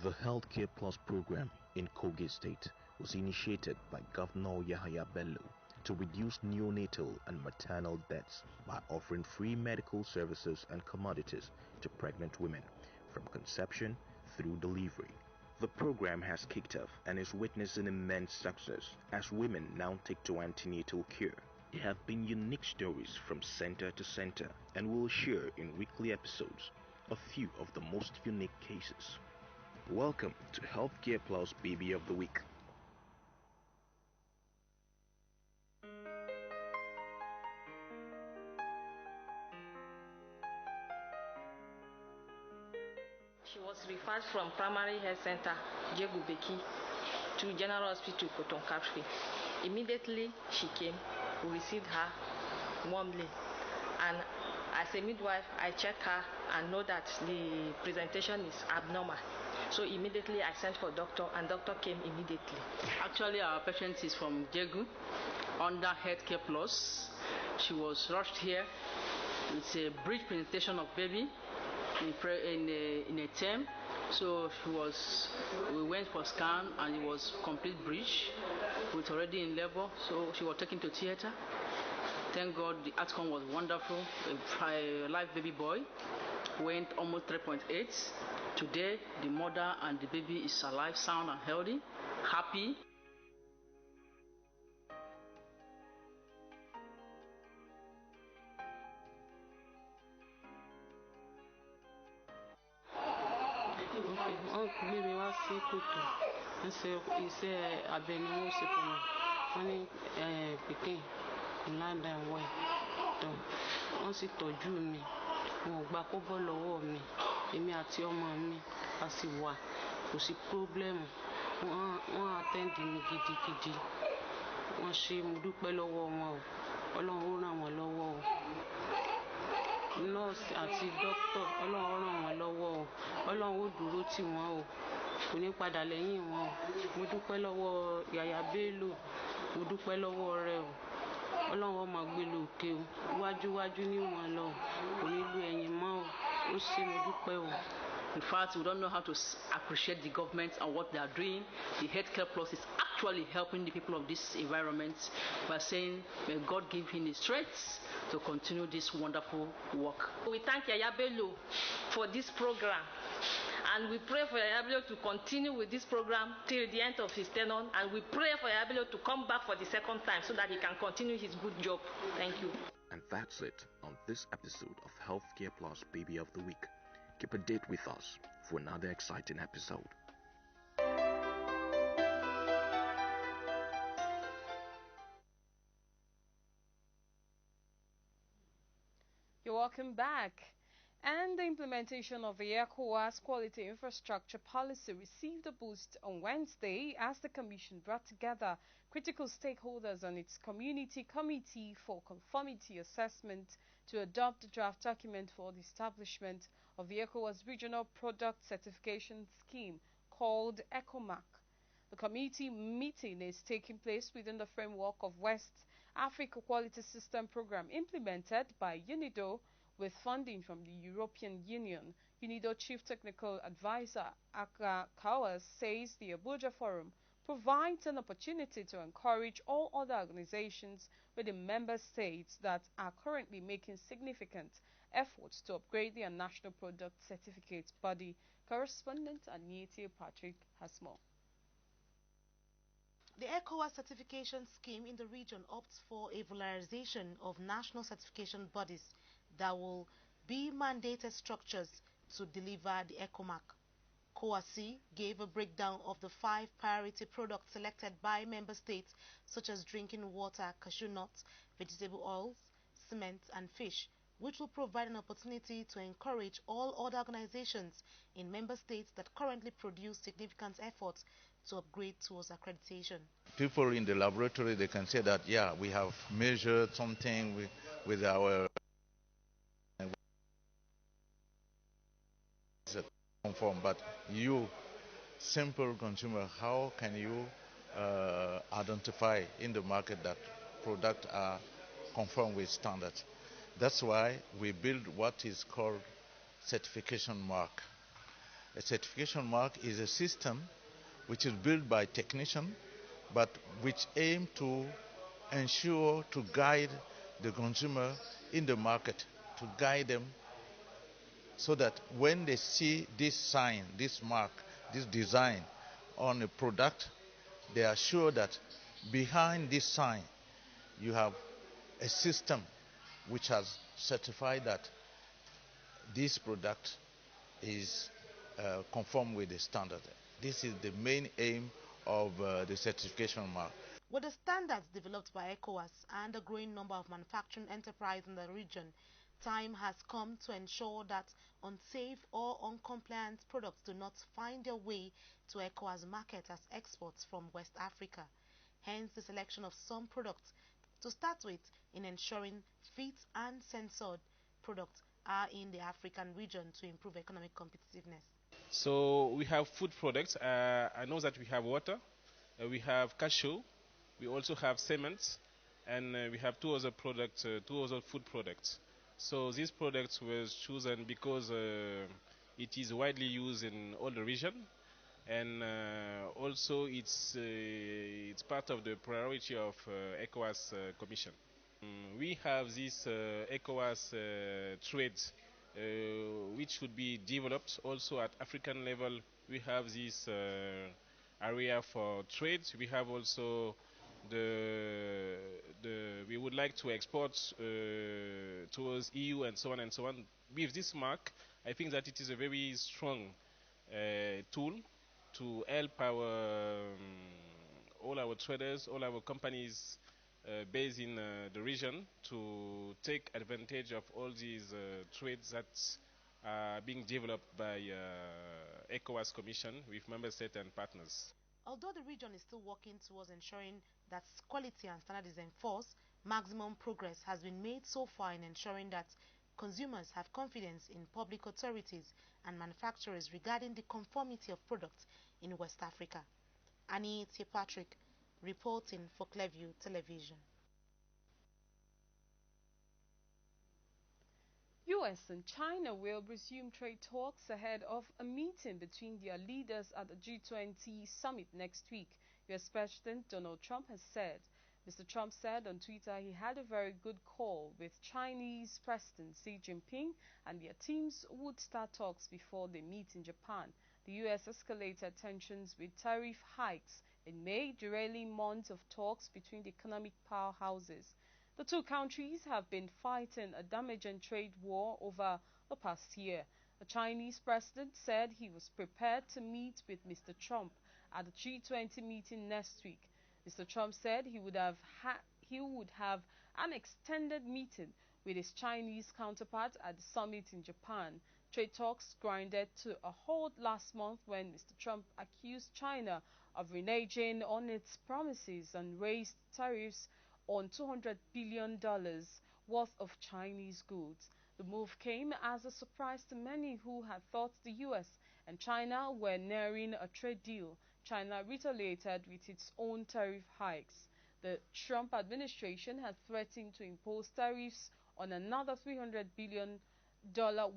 The Healthcare Plus program in Kogi State was initiated by Governor Yahaya Bello to reduce neonatal and maternal deaths by offering free medical services and commodities to pregnant women from conception through delivery. The program has kicked off and is witnessing immense success as women now take to antenatal care. There have been unique stories from center to center, and we'll share in weekly episodes a few of the most unique cases. Welcome to Healthcare Plus Baby of the Week. She was referred from Primary Health Center, Jegubeki, to General Hospital, Kotonkapri. Immediately she came, we received her warmly, and as a midwife, I checked her and know that the presentation is abnormal. So immediately I sent for doctor, and doctor came immediately. Actually, our patient is from Jegu, under Healthcare Plus. She was rushed here. It's a brief presentation of baby in a term. So we went for scan, and it was complete breach with already in labor. So she was taken to theater. Thank God the outcome was wonderful. A live baby boy went almost 3.8. Today, the mother and the baby is alive, sound and healthy, happy. Baby was sick too. He said, "I've been sick for me. When he became, land and way." wọ́n sì tọ́jú mi, wọn ò gba kọ́bọ̀ lọ́wọ́ mi, èmi àti ọmọ mi a sì wà, kò sí pírọ́blẹ́mù, wọ́n àtẹ́ǹdì mi gidigidi, wọ́n ṣe mo dúpẹ́ lọ́wọ́ wọn o, Ọlọ́run ó ràn wọ́n lọ́wọ́ o. Nọ́ọ̀sì àti dókítà, Ọlọ́run ràn wọ́n lọ́wọ́ o, Ọlọ́run ó dúró tì wọ́n o, kò ní padà lẹ́yìn wọn o. Mo dúpẹ́ lọ́wọ́ Yàyà Bello, mo dúpẹ́ lọ́wọ́ rẹ o, Ọlọ́run ó máa gbé lókè o, iwájú ní wọn lọ o, kò ní lu ẹ̀yìn mọ́ o, ó ṣe mo dúpẹ́ o. In fact, we don't know how to appreciate the government and what they are doing. The Healthcare Plus is actually helping the people of this environment by saying, may God give him the strength to continue this wonderful work. We thank Yaya Bello for this program. And we pray for Yaya Bello to continue with this program till the end of his tenure. And we pray for Yaya Bello to come back for the second time so that he can continue his good job. Thank you. And that's it on this episode of Healthcare Plus Baby of the Week. Keep a date with us for another exciting episode. You're welcome back. And the implementation of the ECOWAS Quality Infrastructure Policy received a boost on Wednesday as the Commission brought together critical stakeholders on its Community Committee for Conformity Assessment to adopt a draft document for the establishment of the ECOWAS Regional Product Certification Scheme called ECOMAC. The committee meeting is taking place within the framework of West Africa Quality System Program implemented by UNIDO with funding from the European Union. UNIDO Chief Technical Advisor Aka Kawas says the Abuja Forum provides an opportunity to encourage all other organizations within member states that are currently making significant efforts to upgrade their national product certificate body. Correspondent Anita Patrick has more. The ECOWAS certification scheme in the region opts for a valorization of national certification bodies that will be mandated structures to deliver the ECOMAC. COAC gave a breakdown of the 5 priority products selected by member states such as drinking water, cashew nuts, vegetable oils, cement and fish, which will provide an opportunity to encourage all other organizations in member states that currently produce significant efforts to upgrade towards accreditation. People in the laboratory, they can say that, yeah, we have measured something with our conform, but you, simple consumer, how can you identify in the market that products are conform with standards? That's why we build what is called certification mark. A certification mark is a system which is built by technicians, but which aim to ensure to guide the consumer in the market, to guide them so that when they see this sign, this mark, this design on a product, they are sure that behind this sign you have a system which has certified that this product is conform with the standard. This is the main aim of the certification mark. With the standards developed by ECOWAS and a growing number of manufacturing enterprises in the region, time has come to ensure that unsafe or uncompliant products do not find their way to ECOWAS market as exports from West Africa. Hence the selection of some products to start with in ensuring fit and censored products are in the African region to improve economic competitiveness. So we have food products. I know that we have water, we have cashew, we also have cement, and we have two other products, two other food products. So these products were chosen because it is widely used in all the region, and also it's part of the priority of ECOWAS Commission. We have this ECOWAS trade which should be developed also at African level. We have this area for trade. We have also we would like to export towards EU and so on and so on. With this mark, I think that it is a very strong tool to help our all our traders, all our companies based in the region to take advantage of all these trades that are being developed by ECOWAS Commission with member states and partners. Although the region is still working towards ensuring that quality and standard is enforced, maximum progress has been made so far in ensuring that consumers have confidence in public authorities and manufacturers regarding the conformity of products in West Africa. Annie T. Patrick, reporting for Clearview Television. US and China will resume trade talks ahead of a meeting between their leaders at the G20 summit next week, US President Donald Trump has said. Mr. Trump said on Twitter he had a very good call with Chinese President Xi Jinping and their teams would start talks before they meet in Japan. The US escalated tensions with tariff hikes in May, derailing months of talks between the economic powerhouses. The two countries have been fighting a damaging trade war over the past year. The Chinese president said he was prepared to meet with Mr. Trump at the G20 meeting next week. Mr. Trump said he would have an extended meeting with his Chinese counterpart at the summit in Japan. Trade talks grinded to a halt last month when Mr. Trump accused China of reneging on its promises and raised tariffs on $200 billion worth of Chinese goods. The move came as a surprise to many who had thought the US and China were nearing a trade deal. China retaliated with its own tariff hikes. The Trump administration has threatened to impose tariffs on another $300 billion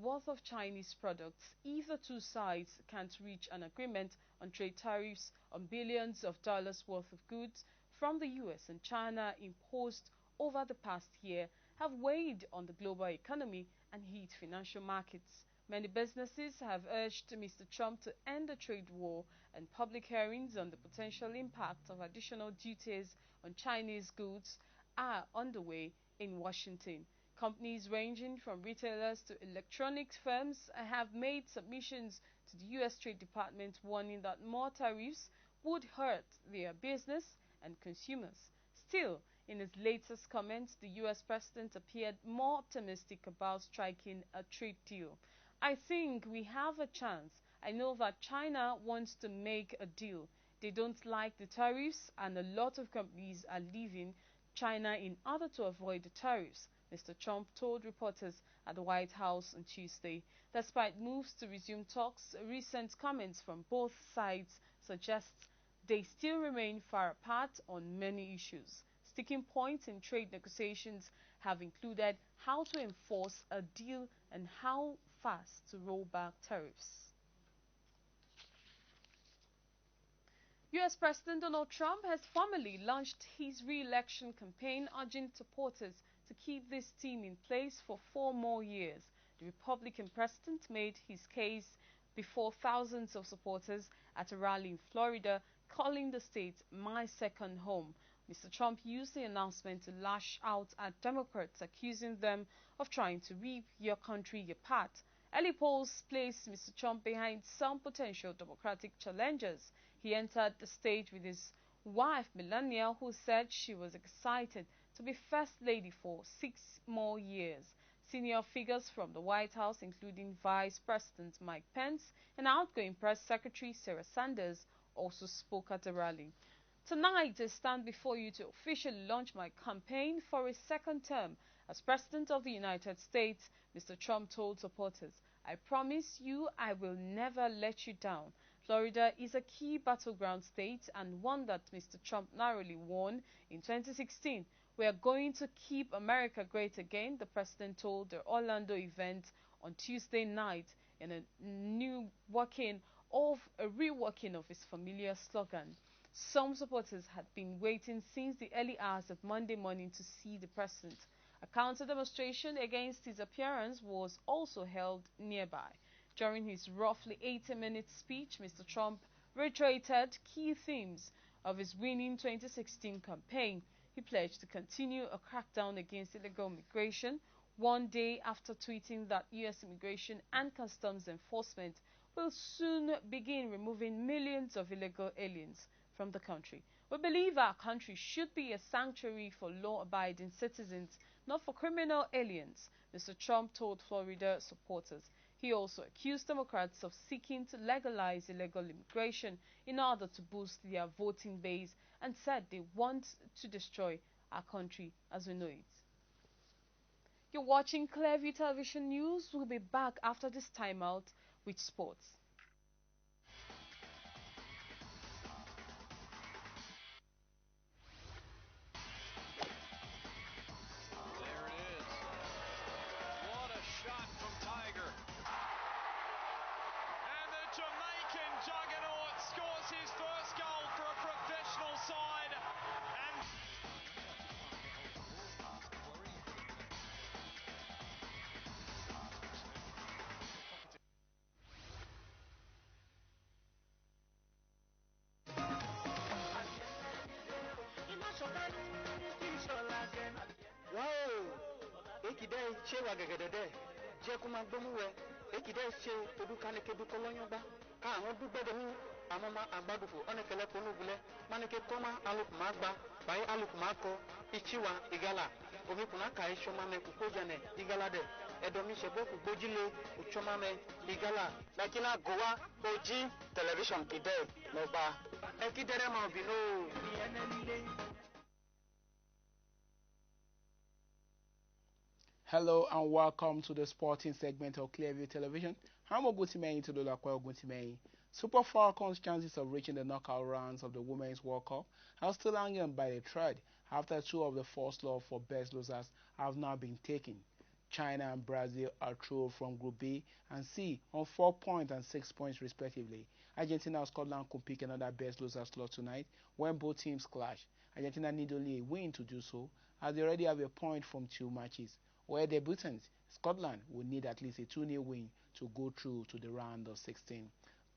worth of Chinese products if the two sides can't reach an agreement on trade tariffs on billions of dollars worth of goods from the US and China imposed over the past year have weighed on the global economy and hit financial markets. Many businesses have urged Mr. Trump to end the trade war, and public hearings on the potential impact of additional duties on Chinese goods are underway in Washington. Companies ranging from retailers to electronics firms have made submissions to the U.S. Trade Department warning that more tariffs would hurt their business and consumers. Still, in his latest comments, the U.S. president appeared more optimistic about striking a trade deal. I think we have a chance. I know that China wants to make a deal. They don't like the tariffs, and a lot of companies are leaving China in order to avoid the tariffs, Mr. Trump told reporters at the White House on Tuesday. Despite moves to resume talks, recent comments from both sides suggest they still remain far apart on many issues. Sticking points in trade negotiations have included how to enforce a deal and how fast to roll back tariffs. U.S. President Donald Trump has formally launched his re-election campaign, urging supporters to keep this team in place for 4 more years. The Republican president made his case before thousands of supporters at a rally in Florida, calling the state "my second home." Mr. Trump used the announcement to lash out at Democrats, accusing them of trying to rip your country apart. Early polls placed Mr. Trump behind some potential Democratic challengers. He entered the stage with his wife, Melania, who said she was excited to be First Lady for 6 more years. Senior figures from the White House, including Vice President Mike Pence and outgoing Press Secretary Sarah Sanders, also spoke at the rally. Tonight, I stand before you to officially launch my campaign for a second term as President of the United States, Mr. Trump told supporters. I promise you I will never let you down. Florida is a key battleground state and one that Mr. Trump narrowly won in 2016. We are going to keep America great again, the president told the Orlando event on Tuesday night in a reworking of his familiar slogan. Some supporters had been waiting since the early hours of Monday morning to see the president. A counter-demonstration against his appearance was also held nearby. During his roughly 80-minute speech, Mr. Trump reiterated key themes of his winning 2016 campaign. He pledged to continue a crackdown against illegal migration, one day after tweeting that U.S. Immigration and Customs Enforcement will soon begin removing millions of illegal aliens from the country. We believe our country should be a sanctuary for law-abiding citizens, not for criminal aliens, Mr. Trump told Florida supporters. He also accused Democrats of seeking to legalize illegal immigration in order to boost their voting base and said they want to destroy our country as we know it. You're watching Clearview Television News. We'll be back after this timeout with sports. There it is. What a shot from Tiger. And the Jamaican juggernaut scores his first goal for a professional side. And Wow! Ekide chewa gegedede. Je kuma gbomu we. Ekide che odukane ke dukolonyo ba. Ka àwọn dugbe de mu amama agbadufo onekele konu bule. Manike koma alukuma gba. Bai alukuma ko ichiwa igala. Omi kuna ka ishoma me kukojane igala de. Edomi sebo kugojile uchoma me igala. Lakina gowa oji television kide no ba. Ekidere ma bino. Hello and welcome to the sporting segment of Clearview Television. I'm Oguntimehin to Dolakwa Oguntimehin. Super Falcons' chances of reaching the knockout rounds of the Women's World Cup are still hanging by a thread after two of the four slots for best losers have now been taken. China and Brazil are through from Group B and C on 4 points and 6 points respectively. Argentina and Scotland could pick another best loser slot tonight when both teams clash. Argentina need only a win to do so as they already have a point from 2 matches. Where debutants, Scotland will need at least a 2-0 win to go through to the round of 16.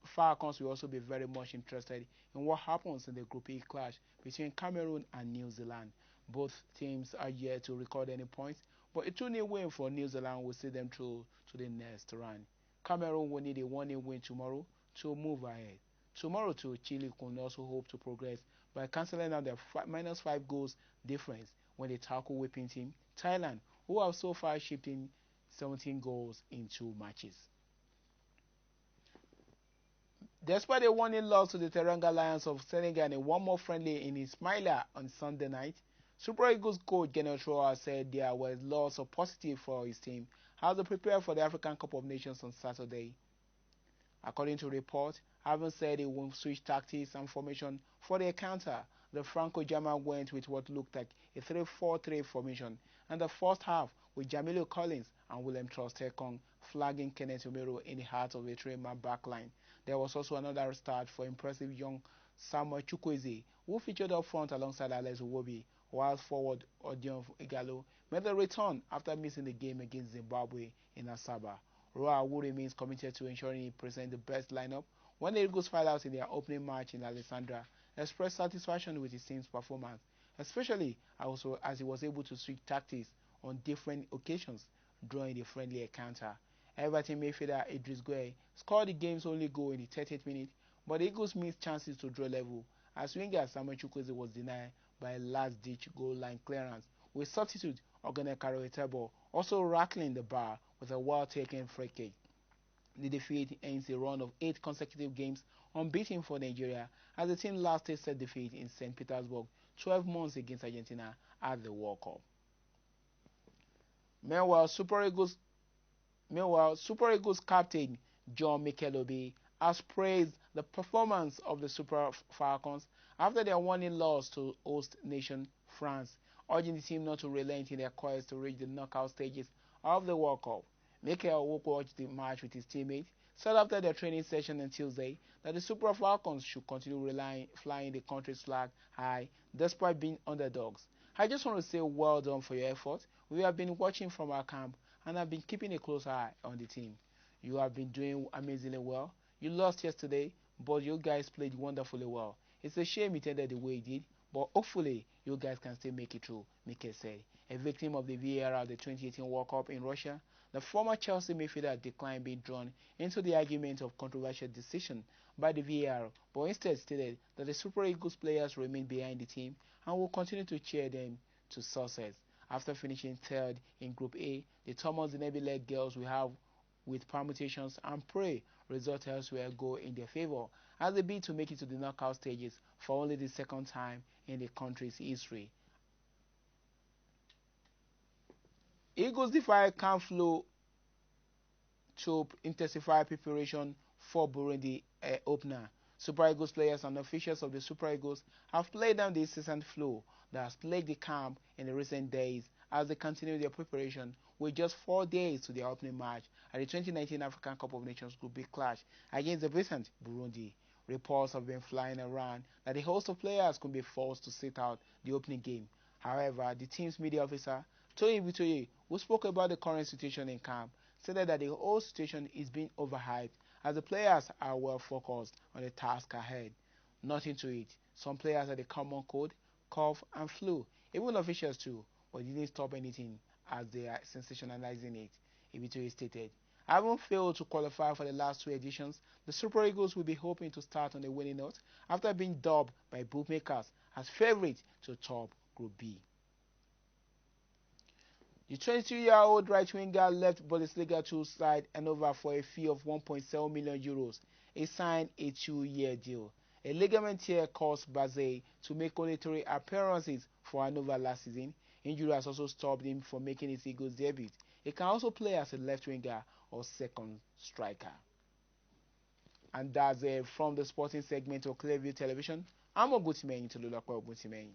Falcons will also be very much interested in what happens in the Group E clash between Cameroon and New Zealand. Both teams are yet to record any points, but a 2-0 win for New Zealand will see them through to the next round. Cameroon will need a 1-0 win tomorrow to move ahead. Tomorrow too, Chile can also hope to progress by cancelling out their -5 goals difference when they tackle whipping team Thailand, who have so far shipped in 17 goals in 2 matches. Despite a 1-0 loss to the Teranga Lions of Senegal in one more friendly in Ismaila on Sunday night, Super Eagles coach Gennaro Troa said there was lots of positive for his team as they prepare for the African Cup of Nations on Saturday. According to reports, having said he won't switch tactics and formation for the encounter, the Franco-German went with what looked like a 3-4-3 formation, and the first half with Jamilio Collins and William Trostekong flagging Kenneth Omero in the heart of the three-man backline. There was also another start for impressive young Samuel Chukwueze, who featured up front alongside Alex Iwobi, while forward Odion Igalo made the return after missing the game against Zimbabwe in Asaba. Roa, who remains committed to ensuring he presents the best lineup when the Eagles fight out in their opening match in Alexandria, expressed satisfaction with his team's performance, especially also as he was able to switch tactics on different occasions during the friendly encounter. Everton midfielder Idris Gueye scored the game's only goal in the 30th minute, but the Eagles missed chances to draw level as winger Samuel Chukwueze was denied by a last-ditch goal line clearance, with substitute Ogene Karoetebo also rattling the bar with a well-taken free kick. The defeat ends a run of 8 consecutive games unbeaten for Nigeria as the team last tasted defeat in St. Petersburg 12 months against Argentina at the World Cup. Meanwhile, Super Eagles captain John Mikelobi has praised the performance of the Super Falcons after their 1-0 loss to host nation France, urging the team not to relent in their quest to reach the knockout stages of the World Cup. Mikel, who watched the match with his teammates, said after their training session on Tuesday that the Super Falcons should continue flying the country's flag high despite being underdogs. I just want to say well done for your effort. We have been watching from our camp and have been keeping a close eye on the team. You have been doing amazingly well. You lost yesterday, but you guys played wonderfully well. It's a shame it ended the way it did, but hopefully you guys can still make it through, Mikel said. A victim of the VAR of the 2018 World Cup in Russia, the former Chelsea midfielder declined being drawn into the argument of controversial decision by the VAR, but instead stated that the Super Eagles players remain behind the team and will continue to cheer them to success. After finishing third in Group A, the Thomas Deneby-led girls will have with permutations and pray results elsewhere go in their favor as they bid to make it to the knockout stages for only the second time in the country's history. Eagles defy camp flow to intensify preparation for Burundi opener. Super Eagles players and officials of the Super Eagles have played down the incessant flow that has plagued the camp in the recent days as they continue their preparation with just 4 days to their opening match at the 2019 African Cup of Nations Group B clash against the recent Burundi. Reports have been flying around that a host of players could be forced to sit out the opening game. However, the team's media officer, Toyin Vitoye, who spoke about the current situation in camp, said that the whole situation is being overhyped as the players are well focused on the task ahead. Nothing to it. Some players had a common cold, cough, and flu, even officials too, but it didn't stop anything as they are sensationalizing it, Ibitoye stated. Having failed to qualify for the last 2 editions, the Super Eagles will be hoping to start on a winning note after being dubbed by bookmakers as favourites to top Group B. The 22-year-old right winger left Bundesliga 2 side Hannover for a fee of €1.7 million. He signed a 2-year deal. A ligament tear caused Basel to make only 3 appearances for Hannover last season. Injury has also stopped him from making his Eagles debut. He can also play as a left winger or second striker. And that's it from the sporting segment of Clearview Television. I'm Oguntimehin to Lulakwa Oguntimehin.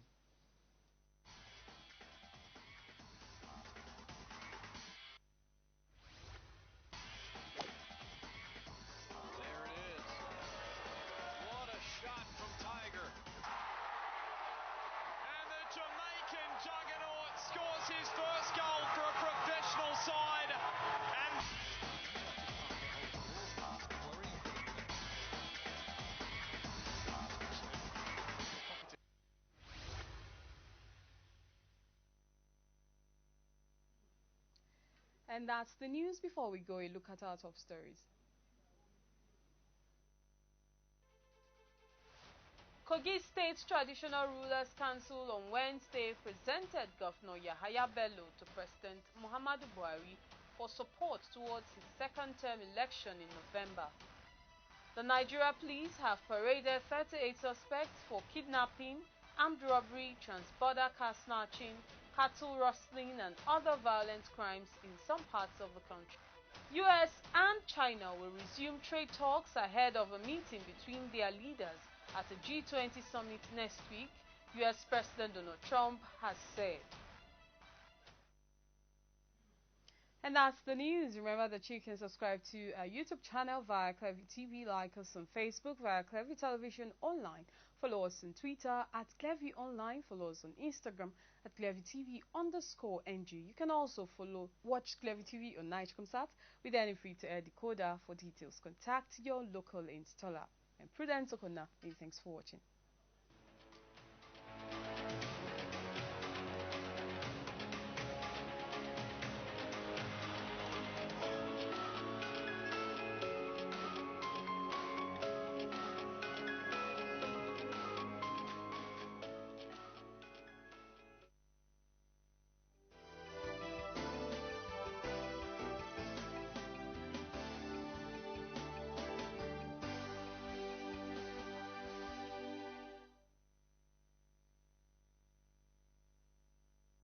Jamaican juggernaut scores his first goal for a professional side. And that's the news. Before we go, a look at our top stories. Kogi State Traditional Rulers Council on Wednesday presented Governor Yahaya Bello to President Muhammadu Buhari for support towards his second-term election in November. The Nigeria police have paraded 38 suspects for kidnapping, armed robbery, trans-border car snatching, cattle rustling, and other violent crimes in some parts of the country. US and China will resume trade talks ahead of a meeting between their leaders at the G20 summit next week, US President Donald Trump has said. And that's the news. Remember that you can subscribe to our YouTube channel via Clearview TV, like us on Facebook via Clearview Television Online, follow us on Twitter at Clearview Online, follow us on Instagram at Clearview TV_NG. You can also watch Clearview TV on Nightcomsat with any free-to-air decoder. For details, contact your local installer. And Prudence Okona, thanks for watching.